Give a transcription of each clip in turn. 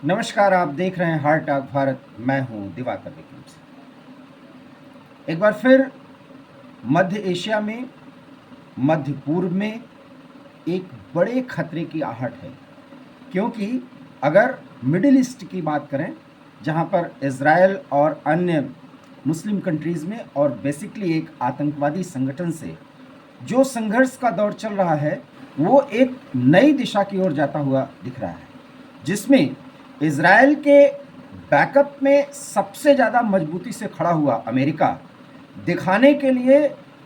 नमस्कार, आप देख रहे हैं हार्ट टॉक भारत। मैं हूं दिवाकर विक्रम सिंह। एक बार फिर मध्य एशिया में, मध्य पूर्व में एक बड़े खतरे की आहट है, क्योंकि अगर मिडिल ईस्ट की बात करें, जहां पर इज़राइल और अन्य मुस्लिम कंट्रीज़ में और बेसिकली एक आतंकवादी संगठन से जो संघर्ष का दौर चल रहा है, वो एक नई दिशा की ओर जाता हुआ दिख रहा है, जिसमें इज़राइल के बैकअप में सबसे ज़्यादा मजबूती से खड़ा हुआ अमेरिका दिखाने के लिए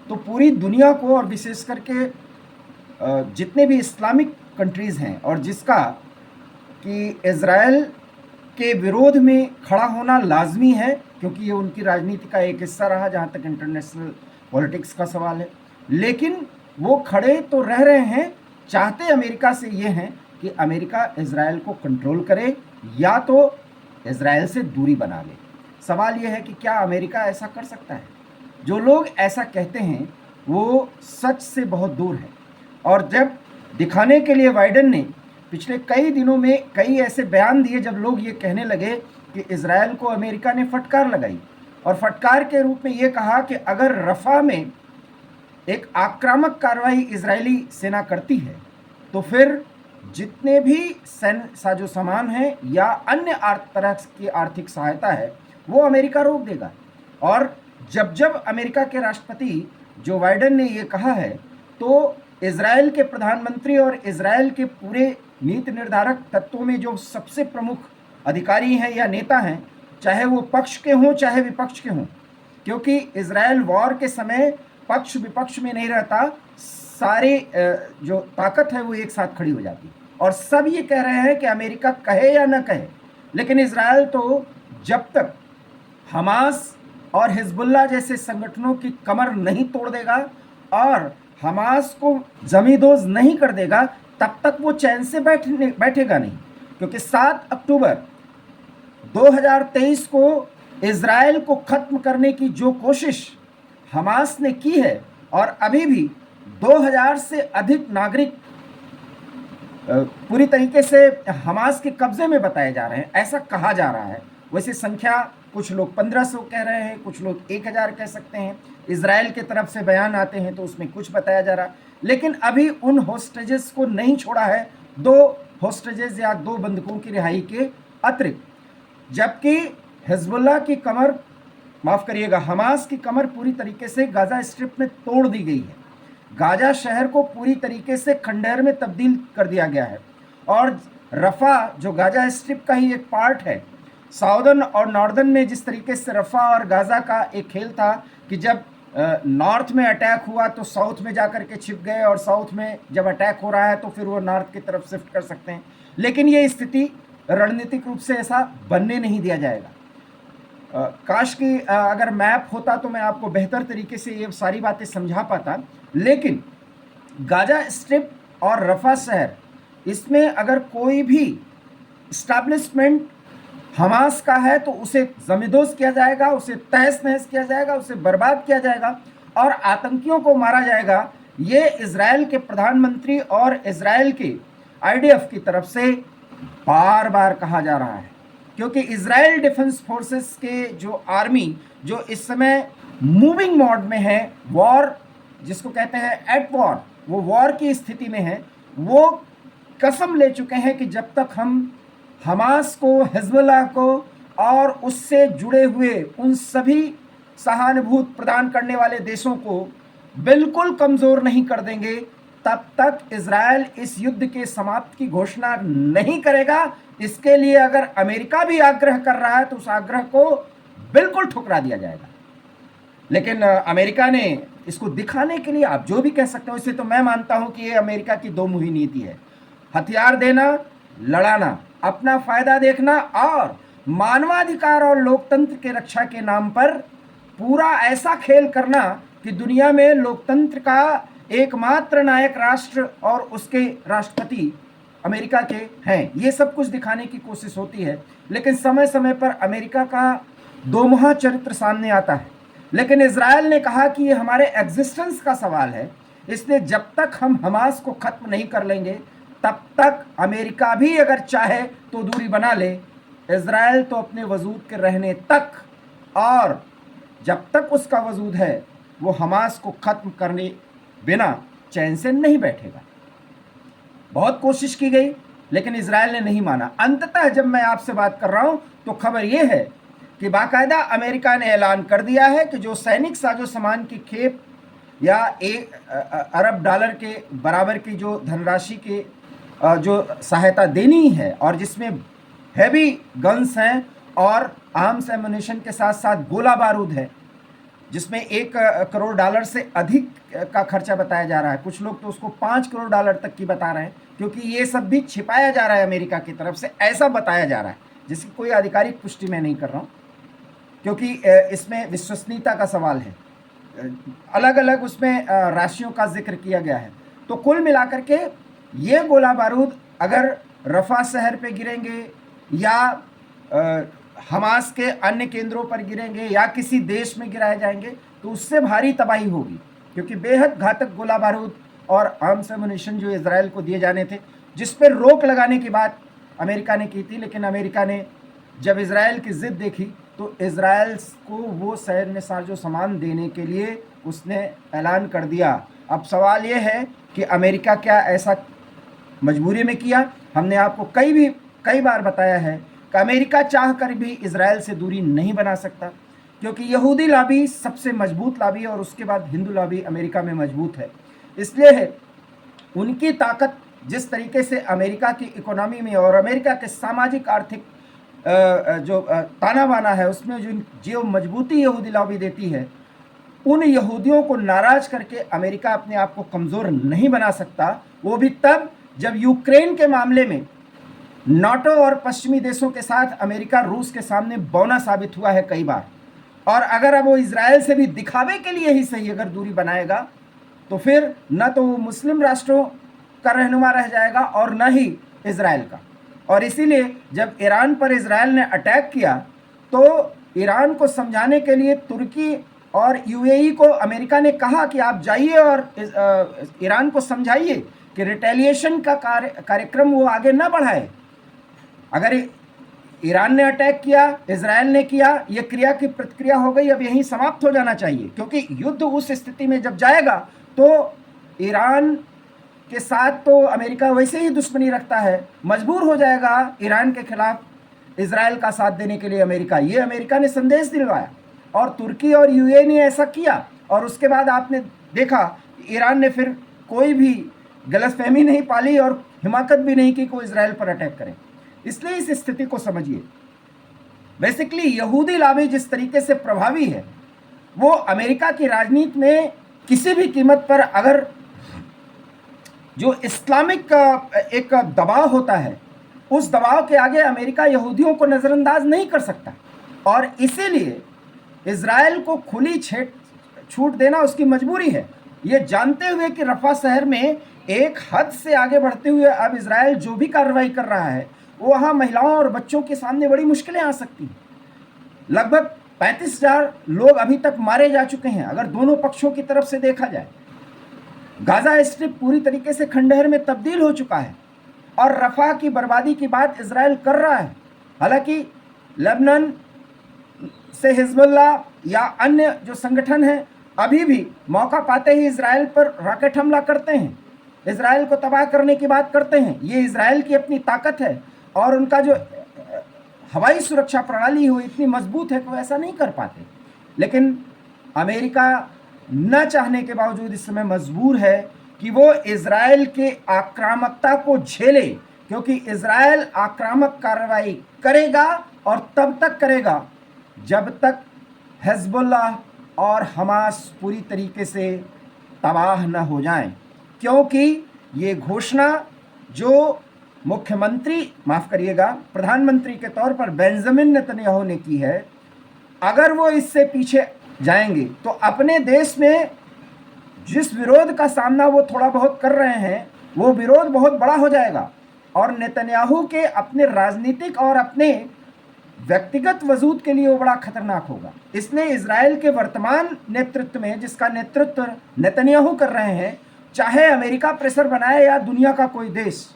तो पूरी दुनिया को, और विशेष करके जितने भी इस्लामिक कंट्रीज़ हैं, और जिसका कि इज़राइल के विरोध में खड़ा होना लाजमी है, क्योंकि ये उनकी राजनीति का एक हिस्सा रहा जहाँ तक इंटरनेशनल पॉलिटिक्स का सवाल है। लेकिन वो खड़े तो रह रहे हैं, चाहते अमेरिका से ये हैं कि अमेरिका इज़राइल को कंट्रोल करे या तो इज़राइल से दूरी बना ले। सवाल ये है कि क्या अमेरिका ऐसा कर सकता है? जो लोग ऐसा कहते हैं वो सच से बहुत दूर है। और जब दिखाने के लिए बाइडेन ने पिछले कई दिनों में कई ऐसे बयान दिए जब लोग ये कहने लगे कि इज़राइल को अमेरिका ने फटकार लगाई, और फटकार के रूप में ये कहा कि अगर रफ़ा में एक आक्रामक कार्रवाई इजरायली सेना करती है तो फिर जितने भी साजो सामान है या अन्य तरह की आर्थिक सहायता है वो अमेरिका रोक देगा। और जब जब अमेरिका के राष्ट्रपति जो बाइडेन ने ये कहा है, तो इज़राइल के प्रधानमंत्री और इज़राइल के पूरे नीति निर्धारक तत्वों में जो सबसे प्रमुख अधिकारी हैं या नेता हैं, चाहे वो पक्ष के हों चाहे विपक्ष के हों, क्योंकि इज़राइल वॉर के समय पक्ष विपक्ष में नहीं रहता, सारे जो ताकत है वो एक साथ खड़ी हो जाती। और सब ये कह रहे हैं कि अमेरिका कहे या न कहे, लेकिन इज़राइल तो जब तक हमास और हिजबुल्लाह जैसे संगठनों की कमर नहीं तोड़ देगा और हमास को जमींदोज नहीं कर देगा, तब तक वो चैन से बैठेगा नहीं। क्योंकि 7 अक्टूबर 2023 को इज़राइल को ख़त्म करने की जो कोशिश हमास ने की है, और अभी भी 2000 से अधिक नागरिक पूरी तरीके से हमास के कब्जे में बताए जा रहे हैं, ऐसा कहा जा रहा है। वैसे संख्या कुछ लोग 1500 कह रहे हैं, कुछ लोग 1000 कह सकते हैं। इज़राइल के तरफ से बयान आते हैं तो उसमें कुछ बताया जा रहा, लेकिन अभी उन होस्टेजेस को नहीं छोड़ा है, 2 होस्टेजेस या 2 बंधकों की रिहाई के अतिरिक्त। जबकि हिजबुल्लाह की कमर, माफ़ करिएगा, हमास की कमर पूरी तरीके से गाज़ा स्ट्रिप में तोड़ दी गई है। गाज़ा शहर को पूरी तरीके से खंडहर में तब्दील कर दिया गया है। और रफ़ा जो गाज़ा स्ट्रिप का ही एक पार्ट है, साउदर्न और नॉर्दर्न में जिस तरीके से रफ़ा और गाज़ा का एक खेल था कि जब नॉर्थ में अटैक हुआ तो साउथ में जाकर के छिप गए, और साउथ में जब अटैक हो रहा है तो फिर वो नॉर्थ की तरफ शिफ्ट कर सकते हैं। लेकिन ये स्थिति रणनीतिक रूप से ऐसा बनने नहीं दिया जाएगा। काश कि अगर मैप होता तो मैं आपको बेहतर तरीके से ये सारी बातें समझा पाता। लेकिन गाज़ा स्ट्रिप और रफ़ा शहर, इसमें अगर कोई भी इस्टेब्लिशमेंट हमास का है तो उसे जमींदोज किया जाएगा, उसे तहस नहस किया जाएगा, उसे बर्बाद किया जाएगा और आतंकियों को मारा जाएगा। ये इज़राइल के प्रधानमंत्री और इज़राइल के IDF की तरफ से बार बार कहा जा रहा है, क्योंकि इज़राइल डिफेंस फोर्सेस के जो आर्मी जो इस समय मूविंग मोड में है, वॉर जिसको कहते हैं एट वॉर, वो वॉर की स्थिति में है, वो कसम ले चुके हैं कि जब तक हम हमास को, हिजबुल्लाह को और उससे जुड़े हुए उन सभी सहानुभूति प्रदान करने वाले देशों को बिल्कुल कमज़ोर नहीं कर देंगे, तब तक इज़राइल इस युद्ध के समाप्ति की घोषणा नहीं करेगा। इसके लिए अगर अमेरिका भी आग्रह कर रहा है तो उस आग्रह को बिल्कुल ठुकरा दिया जाएगा। लेकिन अमेरिका ने इसको दिखाने के लिए, आप जो भी कह सकते हो, इसे तो मैं मानता हूं कि ये अमेरिका की 2 मुही नीति है। हथियार देना, लड़ाना, अपना फायदा देखना, और मानवाधिकार और लोकतंत्र के रक्षा के नाम पर पूरा ऐसा खेल करना कि दुनिया में लोकतंत्र का एकमात्र नायक राष्ट्र और उसके राष्ट्रपति अमेरिका के हैं। ये सब कुछ दिखाने की कोशिश होती है, लेकिन समय समय पर अमेरिका का दोमुहा चरित्र सामने आता है। लेकिन इज़राइल ने कहा कि ये हमारे एग्जिस्टेंस का सवाल है, इसलिए जब तक हम हमास को ख़त्म नहीं कर लेंगे तब तक अमेरिका भी अगर चाहे तो दूरी बना ले, इजराइल तो अपने वजूद के रहने तक और जब तक उसका वजूद है वो हमास को ख़त्म करने बिना चैन से नहीं बैठेगा। बहुत कोशिश की गई लेकिन इजराइल ने नहीं माना। अंततः जब मैं आपसे बात कर रहा हूं तो खबर यह है कि बाकायदा अमेरिका ने ऐलान कर दिया है कि जो सैनिक साजो सामान की खेप या $1 अरब के बराबर की जो धनराशि की जो सहायता देनी है और जिसमें हैवी गन्स हैं और आर्म्स एमुनिशन के साथ साथ गोला बारूद है, जिसमें $1 करोड़ से अधिक का खर्चा बताया जा रहा है। कुछ लोग तो उसको $5 करोड़ तक की बता रहे हैं, क्योंकि ये सब भी छिपाया जा रहा है अमेरिका की तरफ से, ऐसा बताया जा रहा है, जिसकी कोई आधिकारिक पुष्टि मैं नहीं कर रहा हूँ, क्योंकि इसमें विश्वसनीयता का सवाल है। अलग अलग उसमें राशियों का जिक्र किया गया है। तो कुल मिलाकर के ये गोला बारूद अगर रफा शहर पे गिरेंगे या हमास के अन्य केंद्रों पर गिरेंगे या किसी देश में गिराए जाएंगे तो उससे भारी तबाही होगी, क्योंकि बेहद घातक गोला बारूद और आर्म्स एमुनिशन जो इजराइल को दिए जाने थे, जिस पर रोक लगाने की बात अमेरिका ने की थी, लेकिन अमेरिका ने जब इजराइल की ज़िद देखी तो इजराइल को वो सैन्य साजो सामान देने के लिए उसने ऐलान कर दिया। अब सवाल ये है कि अमेरिका क्या ऐसा मजबूरी में किया? हमने आपको कई बार बताया है कि अमेरिका चाह कर भी इजराइल से दूरी नहीं बना सकता, क्योंकि यहूदी लॉबी सबसे मजबूत लॉबी और उसके बाद हिंदू लॉबी अमेरिका में मजबूत है। इसलिए उनकी ताकत जिस तरीके से अमेरिका की इकोनॉमी में और अमेरिका के सामाजिक आर्थिक जो ताना बाना है उसमें जो मजबूती यहूदी लॉबी देती है, उन यहूदियों को नाराज करके अमेरिका अपने आप को कमज़ोर नहीं बना सकता। वो भी तब जब यूक्रेन के मामले में नाटो और पश्चिमी देशों के साथ अमेरिका रूस के सामने बौना साबित हुआ है कई बार। और अगर अब वो इजराइल से भी दिखावे के लिए ही सही अगर दूरी बनाएगा तो फिर न तो वो मुस्लिम राष्ट्रों का रहनुमा रह जाएगा और न ही इजराइल का। और इसीलिए जब ईरान पर इजराइल ने अटैक किया तो ईरान को समझाने के लिए तुर्की और यूएई को अमेरिका ने कहा कि आप जाइए और ईरान को समझाइए कि रिटेलिएशन का कार्यक्रम वो आगे न बढ़ाए। अगर ईरान ने अटैक किया, इजराइल ने किया, ये क्रिया की प्रतिक्रिया हो गई, अब यहीं समाप्त हो जाना चाहिए, क्योंकि युद्ध उस स्थिति में जब जाएगा तो ईरान के साथ तो अमेरिका वैसे ही दुश्मनी रखता है, मजबूर हो जाएगा ईरान के खिलाफ इजराइल का साथ देने के लिए अमेरिका। ये अमेरिका ने संदेश दिलवाया और तुर्की और यूएई ने ऐसा किया। और उसके बाद आपने देखा ईरान ने फिर कोई भी गलतफहमी नहीं पाली और हिमाकत भी नहीं की कि वो इजराइल पर अटैक करें। इसलिए इस स्थिति को समझिए। बेसिकली यहूदी लॉबी जिस तरीके से प्रभावी है, वो अमेरिका की राजनीति में किसी भी कीमत पर अगर जो इस्लामिक एक दबाव होता है, उस दबाव के आगे अमेरिका यहूदियों को नज़रअंदाज नहीं कर सकता। और इसीलिए इजराइल को खुली छूट देना उसकी मजबूरी है, ये जानते हुए कि रफा शहर में एक हद से आगे बढ़ते हुए अब इजराइल जो भी कार्रवाई कर रहा है वो वहाँ महिलाओं और बच्चों के सामने बड़ी मुश्किलें आ सकती हैं। लगभग 35,000 लोग अभी तक मारे जा चुके हैं अगर दोनों पक्षों की तरफ से देखा जाए। गाजा स्ट्रिप पूरी तरीके से खंडहर में तब्दील हो चुका है और रफा की बर्बादी की बात इजराइल कर रहा है। हालांकि लेबनान से हिजबुल्लाह या अन्य जो संगठन हैं अभी भी मौका पाते ही इजराइल पर रॉकेट हमला करते हैं, इजराइल को तबाह करने की बात करते हैं। ये इजराइल की अपनी ताकत है और उनका जो हवाई सुरक्षा प्रणाली है वो इतनी मजबूत है कि वो ऐसा नहीं कर पाते। लेकिन अमेरिका न चाहने के बावजूद इस समय मजबूर है कि वो इजराइल के आक्रामकता को झेले, क्योंकि इजराइल आक्रामक कार्रवाई करेगा और तब तक करेगा जब तक हिजबुल्लाह और हमास पूरी तरीके से तबाह न हो जाएं। क्योंकि ये घोषणा जो प्रधानमंत्री के तौर पर बेंजामिन नेतन्याहू ने की है, अगर वो इससे पीछे जाएंगे तो अपने देश में जिस विरोध का सामना वो थोड़ा बहुत कर रहे हैं वो विरोध बहुत बड़ा हो जाएगा और नेतन्याहू के अपने राजनीतिक और अपने व्यक्तिगत वजूद के लिए वो बड़ा खतरनाक होगा। इसलिए इजराइल के वर्तमान नेतृत्व में, जिसका नेतृत्व नेतन्याहू कर रहे हैं, चाहे अमेरिका प्रेशर बनाए या दुनिया का कोई देश,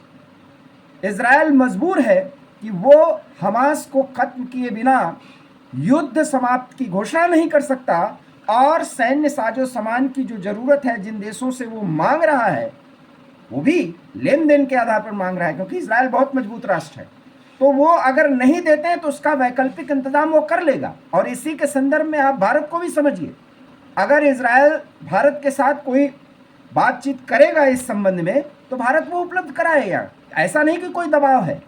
इजराइल मजबूर है कि वो हमास को खत्म किए बिना युद्ध समाप्त की घोषणा नहीं कर सकता, और सैन्य साजो सामान की जो जरूरत है जिन देशों से वो मांग रहा है वो भी लेन देन के आधार पर मांग रहा है, क्योंकि इजराइल बहुत मजबूत राष्ट्र है। तो वो अगर नहीं देते हैं तो उसका वैकल्पिक इंतजाम वो कर लेगा। और इसी के संदर्भ में आप भारत को भी समझिए, अगर इजराइल भारत के साथ कोई बातचीत करेगा इस संबंध में तो भारत वो उपलब्ध कराएगा। ऐसा नहीं कि कोई दबाव है,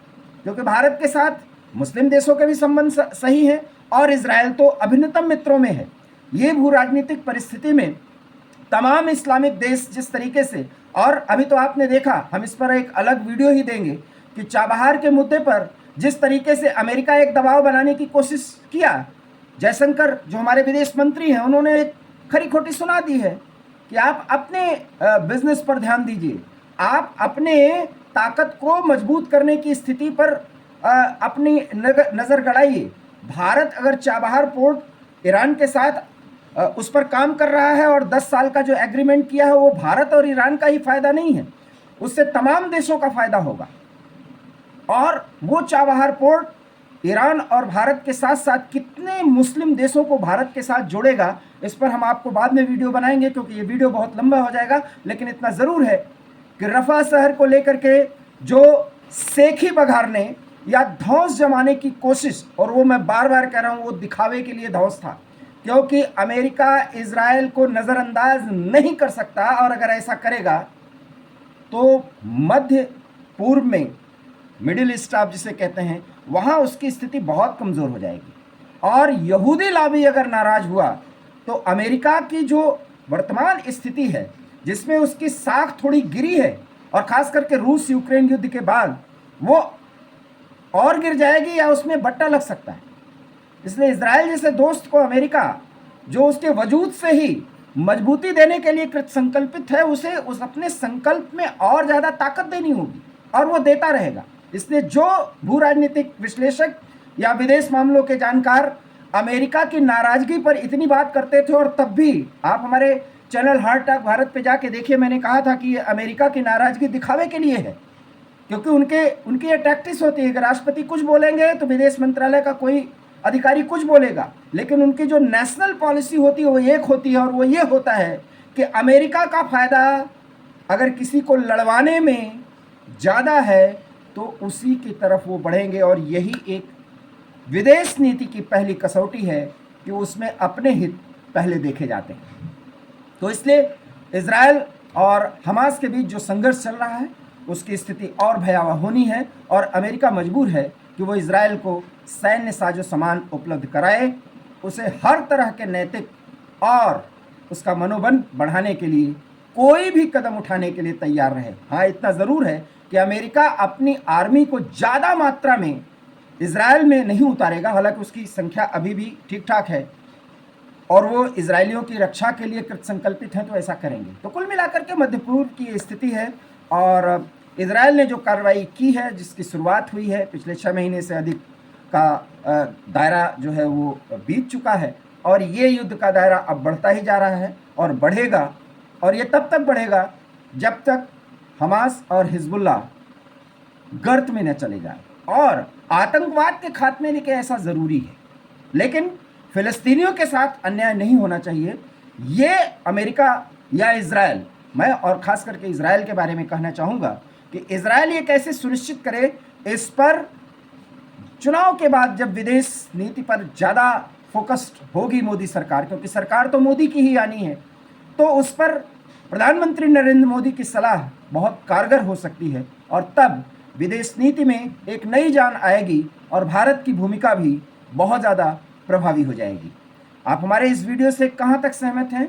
क्योंकि भारत के साथ मुस्लिम देशों के भी संबंध सही है और इजराइल तो अभिन्नतम मित्रों में है। ये भू राजनीतिक परिस्थिति में तमाम इस्लामिक देश जिस तरीके से, और अभी तो आपने देखा, हम इस पर एक अलग वीडियो ही देंगे कि चाबहार के मुद्दे पर जिस तरीके से अमेरिका एक दबाव बनाने की कोशिश किया, जयशंकर जो हमारे विदेश मंत्री हैं उन्होंने एक खरी खोटी सुना दी है कि आप अपने बिजनेस पर ध्यान दीजिए, आप अपने ताकत को मजबूत करने की स्थिति पर अपनी नज़र गड़ाइए। भारत अगर चाबहार पोर्ट ईरान के साथ उस पर काम कर रहा है और 10 साल का जो एग्रीमेंट किया है वो भारत और ईरान का ही फायदा नहीं है, उससे तमाम देशों का फायदा होगा। और वो चाबहार पोर्ट ईरान और भारत के साथ साथ कितने मुस्लिम देशों को भारत के साथ जोड़ेगा, इस पर हम आपको बाद में वीडियो बनाएंगे, क्योंकि ये वीडियो बहुत लंबा हो जाएगा। लेकिन इतना ज़रूर है कि रफा शहर को लेकर के जो सेखी बघारने या धौंस जमाने की कोशिश, और वो मैं बार बार कह रहा हूँ वो दिखावे के लिए धौंस था, क्योंकि अमेरिका इजराइल को नज़रअंदाज नहीं कर सकता, और अगर ऐसा करेगा तो मध्य पूर्व में, मिडिल ईस्ट आप जिसे कहते हैं, वहाँ उसकी स्थिति बहुत कमज़ोर हो जाएगी। और यहूदी लॉबी अगर नाराज़ हुआ तो अमेरिका की जो वर्तमान स्थिति है जिसमें उसकी साख थोड़ी गिरी है, और ख़ास करके रूस यूक्रेन युद्ध के बाद वो और गिर जाएगी या उसमें बट्टा लग सकता है। इसलिए इजराइल जैसे दोस्त को अमेरिका, जो उसके वजूद से ही मजबूती देने के लिए कृत संकल्पित है, उसे उस अपने संकल्प में और ज़्यादा ताकत देनी होगी, और वो देता रहेगा। इसलिए जो भू राजनीतिक विश्लेषक या विदेश मामलों के जानकार अमेरिका की नाराज़गी पर इतनी बात करते थे, और तब भी आप हमारे चैनल हार्ट टॉक भारत पे जाके देखिए, मैंने कहा था कि अमेरिका की नाराज़गी दिखावे के लिए है, क्योंकि उनकी ये टैक्टिस होती है कि राष्ट्रपति कुछ बोलेंगे तो विदेश मंत्रालय का कोई अधिकारी कुछ बोलेगा, लेकिन उनकी जो नेशनल पॉलिसी होती है वो एक होती है, और वो ये होता है कि अमेरिका का फ़ायदा अगर किसी को लड़वाने में ज़्यादा है तो उसी की तरफ वो बढ़ेंगे। और यही एक विदेश नीति की पहली कसौटी है कि उसमें अपने हित पहले देखे जाते हैं। तो इसलिए इजराइल और हमास के बीच जो संघर्ष चल रहा है उसकी स्थिति और भयावह होनी है, और अमेरिका मजबूर है कि वो इजराइल को सैन्य साजो सामान उपलब्ध कराए, उसे हर तरह के नैतिक और उसका मनोबल बढ़ाने के लिए कोई भी कदम उठाने के लिए तैयार रहे। हाँ, इतना ज़रूर है कि अमेरिका अपनी आर्मी को ज़्यादा मात्रा में इजराइल में नहीं उतारेगा, हालांकि उसकी संख्या अभी भी ठीक ठाक है और वो इजरायलियों की रक्षा के लिए कृत संकल्पित हैं, तो ऐसा करेंगे। तो कुल मिलाकर के मध्य पूर्व की स्थिति है, और इजराइल ने जो कार्रवाई की है, जिसकी शुरुआत हुई है, पिछले 6 महीने से अधिक का दायरा जो है वो बीत चुका है, और ये युद्ध का दायरा अब बढ़ता ही जा रहा है और बढ़ेगा, और ये तब तक बढ़ेगा जब तक हमास और हिजबुल्लाह गर्त में न चले जाए। और आतंकवाद के खात्मे के ऐसा ज़रूरी है, लेकिन फ़िलिस्तीनियों के साथ अन्याय नहीं होना चाहिए। ये अमेरिका या इजराइल, मैं और ख़ास करके इजराइल के बारे में कहना चाहूँगा कि इजराइल ये कैसे सुनिश्चित करे, इस पर चुनाव के बाद जब विदेश नीति पर ज़्यादा फोकस्ड होगी मोदी सरकार, क्योंकि सरकार तो मोदी की ही आनी है, तो उस पर प्रधानमंत्री नरेंद्र मोदी की सलाह बहुत कारगर हो सकती है, और तब विदेश नीति में एक नई जान आएगी और भारत की भूमिका भी बहुत ज़्यादा प्रभावी हो जाएगी। आप हमारे इस वीडियो से कहाँ तक सहमत हैं?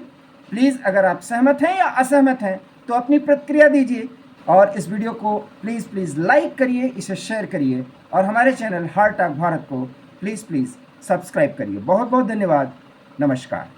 प्लीज़ अगर आप सहमत हैं या असहमत हैं तो अपनी प्रतिक्रिया दीजिए, और इस वीडियो को प्लीज़ लाइक करिए, इसे शेयर करिए, और हमारे चैनल हार्ट टॉक भारत को प्लीज़ सब्सक्राइब करिए। बहुत बहुत धन्यवाद। नमस्कार।